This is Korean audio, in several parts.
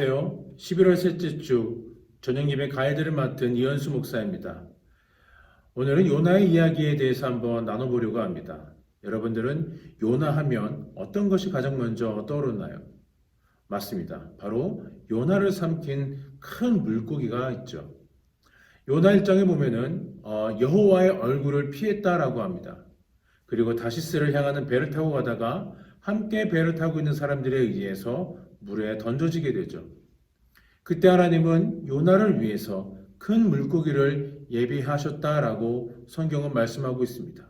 안녕하세요. 11월 셋째 주 저녁 예배 가이드를 맡은 이현수 목사입니다. 오늘은 요나의 이야기에 대해서 한번 나눠보려고 합니다. 여러분들은 요나 하면 어떤 것이 가장 먼저 떠오르나요? 맞습니다. 바로 요나를 삼킨 큰 물고기가 있죠. 요나 1장에 보면은 여호와의 얼굴을 피했다라고 합니다. 그리고 다시스를 향하는 배를 타고 가다가 함께 배를 타고 있는 사람들에 의해서 물에 던져지게 되죠. 그때 하나님은 요나를 위해서 큰 물고기를 예비하셨다라고 성경은 말씀하고 있습니다.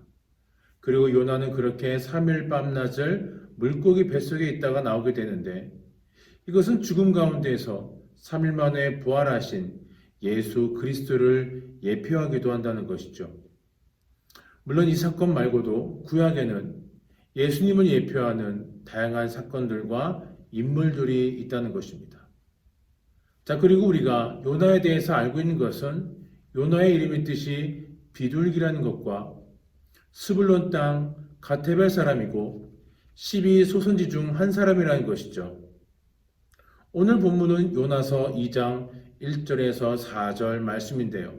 그리고 요나는 그렇게 3일 밤낮을 물고기 뱃속에 있다가 나오게 되는데, 이것은 죽음 가운데에서 3일 만에 부활하신 예수 그리스도를 예표하기도 한다는 것이죠. 물론 이 사건 말고도 구약에는 예수님을 예표하는 다양한 사건들과 인물들이 있다는 것입니다. 자, 그리고 우리가 요나에 대해서 알고 있는 것은 요나의 이름의 뜻이 비둘기라는 것과 스불론 땅 가테벨 사람이고 12소선지 중 한 사람이라는 것이죠. 오늘 본문은 요나서 2장 1절에서 4절 말씀인데요.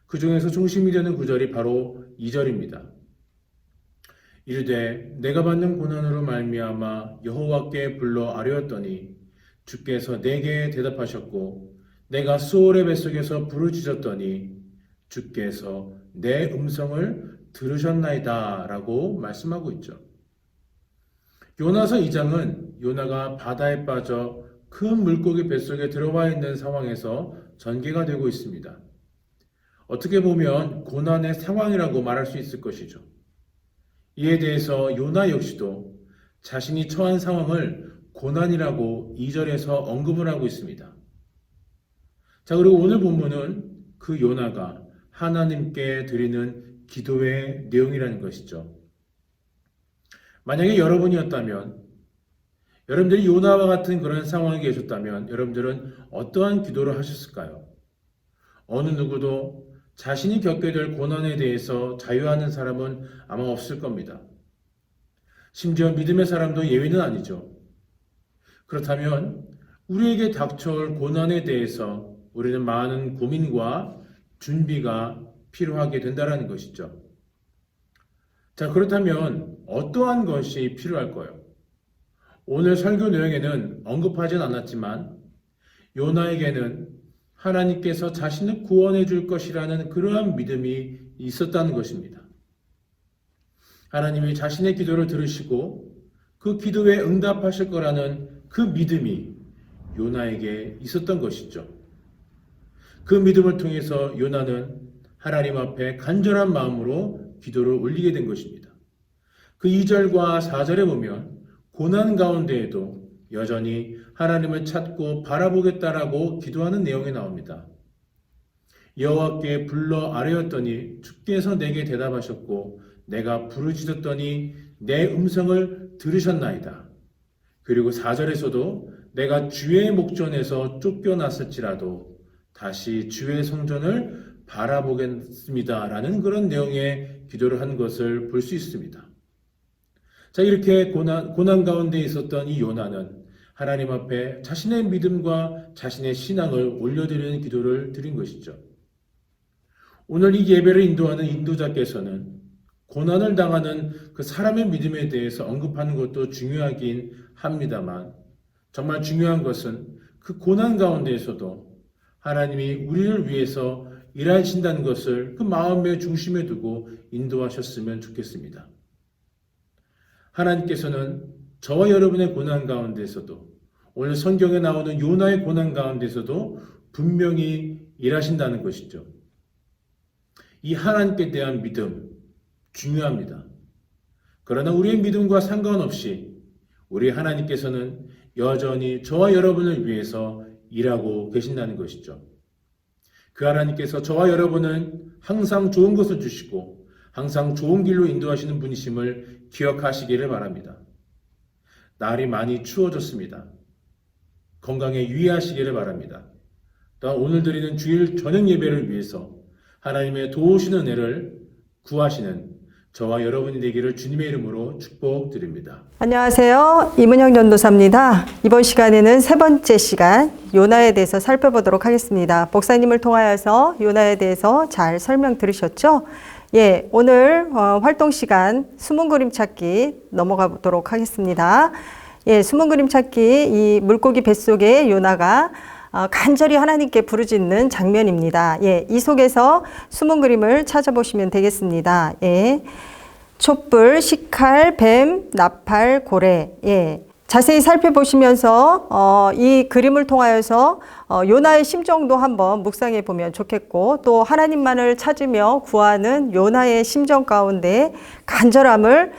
그 중에서 중심이 되는 구절이 바로 2절입니다. 이르되 내가 받는 고난으로 말미암아 여호와께 불러 아뢰었더니 주께서 내게 대답하셨고, 내가 수올의 뱃속에서 부르짖었더니 주께서 내 음성을 들으셨나이다 라고 말씀하고 있죠. 요나서 2장은 요나가 바다에 빠져 큰 물고기 뱃속에 들어와 있는 상황에서 전개가 되고 있습니다. 어떻게 보면 고난의 상황이라고 말할 수 있을 것이죠. 이에 대해서 요나 역시도 자신이 처한 상황을 고난이라고 2절에서 언급을 하고 있습니다. 자, 그리고 오늘 본문은 그 요나가 하나님께 드리는 기도의 내용이라는 것이죠. 만약에 여러분이었다면, 여러분들이 요나와 같은 그런 상황에 계셨다면 여러분들은 어떠한 기도를 하셨을까요? 어느 누구도 자신이 겪게 될 고난에 대해서 자유하는 사람은 아마 없을 겁니다. 심지어 믿음의 사람도 예외는 아니죠. 그렇다면 우리에게 닥쳐올 고난에 대해서 우리는 많은 고민과 준비가 필요하게 된다는 것이죠. 자, 그렇다면 어떠한 것이 필요할까요? 오늘 설교 내용에는 언급하진 않았지만 요나에게는 하나님께서 자신을 구원해 줄 것이라는 그러한 믿음이 있었다는 것입니다. 하나님이 자신의 기도를 들으시고 그 기도에 응답하실 거라는 그 믿음이 요나에게 있었던 것이죠. 그 믿음을 통해서 요나는 하나님 앞에 간절한 마음으로 기도를 올리게 된 것입니다. 그 2절과 4절에 보면 고난 가운데에도 여전히 하나님을 찾고 바라보겠다라고 기도하는 내용이 나옵니다. 여호와께 불러 아뢰었더니 주께서 내게 대답하셨고, 내가 부르짖었더니 내 음성을 들으셨나이다. 그리고 4절에서도 내가 주의 목전에서 쫓겨났을지라도 다시 주의 성전을 바라보겠습니다 라는 그런 내용의 기도를 한 것을 볼 수 있습니다. 자, 이렇게 고난 가운데 있었던 이 요나는 하나님 앞에 자신의 믿음과 자신의 신앙을 올려드리는 기도를 드린 것이죠. 오늘 이 예배를 인도하는 인도자께서는 고난을 당하는 그 사람의 믿음에 대해서 언급하는 것도 중요하긴 합니다만, 정말 중요한 것은 그 고난 가운데에서도 하나님이 우리를 위해서 일하신다는 것을 그 마음의 중심에 두고 인도하셨으면 좋겠습니다. 하나님께서는 저와 여러분의 고난 가운데서도, 오늘 성경에 나오는 요나의 고난 가운데서도 분명히 일하신다는 것이죠. 이 하나님께 대한 믿음 중요합니다. 그러나 우리의 믿음과 상관없이 우리 하나님께서는 여전히 저와 여러분을 위해서 일하고 계신다는 것이죠. 그 하나님께서 저와 여러분은 항상 좋은 것을 주시고 항상 좋은 길로 인도하시는 분이심을 기억하시기를 바랍니다. 날이 많이 추워졌습니다. 건강에 유의하시기를 바랍니다. 또한 오늘 드리는 주일 저녁 예배를 위해서 하나님의 도우시는 은혜를 구하시는 저와 여러분이 되기를 주님의 이름으로 축복드립니다. 안녕하세요. 이문영 전도사입니다. 이번 시간에는 세 번째 시간 요나에 대해서 살펴보도록 하겠습니다. 목사님을 통하여서 요나에 대해서 잘 설명 들으셨죠? 예, 오늘 활동 시간 숨은 그림 찾기 넘어가 보도록 하겠습니다. 예, 숨은 그림 찾기 이 물고기 뱃속에 요나가 간절히 하나님께 부르짖는 장면입니다. 예, 이 속에서 숨은 그림을 찾아보시면 되겠습니다. 예, 촛불, 식칼, 뱀, 나팔, 고래. 예, 자세히 살펴보시면서 이 그림을 통하여서 요나의 심정도 한번 묵상해 보면 좋겠고, 또 하나님만을 찾으며 구하는 요나의 심정 가운데 간절함을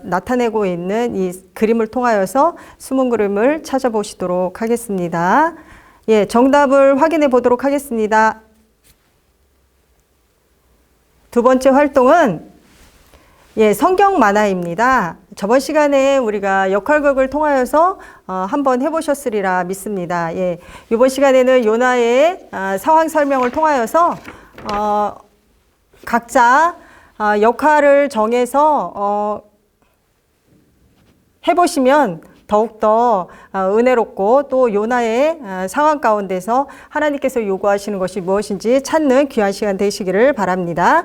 나타내고 있는 이 그림을 통하여서 숨은 그림을 찾아보시도록 하겠습니다. 예, 정답을 확인해 보도록 하겠습니다. 두 번째 활동은 예, 성경 만화입니다. 저번 시간에 우리가 역할극을 통하여서 한번 해보셨으리라 믿습니다. 예, 이번 시간에는 요나의 상황 설명을 통하여서 각자 역할을 정해서 해보시면 더욱더 은혜롭고 또 요나의 상황 가운데서 하나님께서 요구하시는 것이 무엇인지 찾는 귀한 시간 되시기를 바랍니다.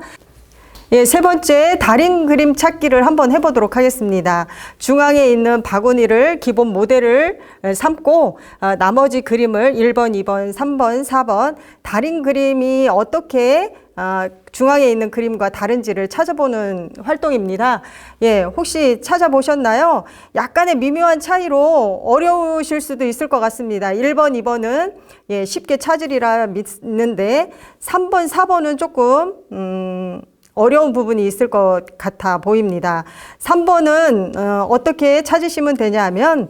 예, 세 번째 달인 그림 찾기를 한번 해보도록 하겠습니다. 중앙에 있는 바구니를 기본 모델을 삼고 나머지 그림을 1번, 2번, 3번, 4번 달인 그림이 어떻게 중앙에 있는 그림과 다른지를 찾아보는 활동입니다. 예, 혹시 찾아보셨나요? 약간의 미묘한 차이로 어려우실 수도 있을 것 같습니다. 1번, 2번은 예, 쉽게 찾으리라 믿는데 3번, 4번은 조금 어려운 부분이 있을 것 같아 보입니다. 3번은 어떻게 찾으시면 되냐면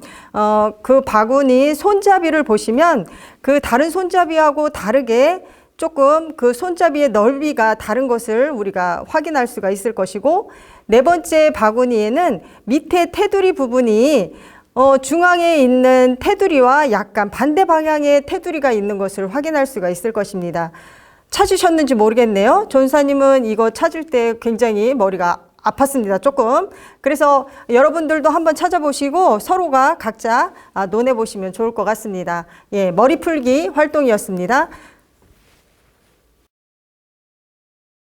그 바구니 손잡이를 보시면 그 다른 손잡이하고 다르게 조금 그 손잡이의 넓이가 다른 것을 우리가 확인할 수가 있을 것이고, 네 번째 바구니에는 밑에 테두리 부분이 중앙에 있는 테두리와 약간 반대 방향의 테두리가 있는 것을 확인할 수가 있을 것입니다. 찾으셨는지 모르겠네요. 전사님은 이거 찾을 때 굉장히 머리가 아팠습니다. 조금. 그래서 여러분들도 한번 찾아보시고 서로가 각자 논해보시면 좋을 것 같습니다. 예, 머리 풀기 활동이었습니다.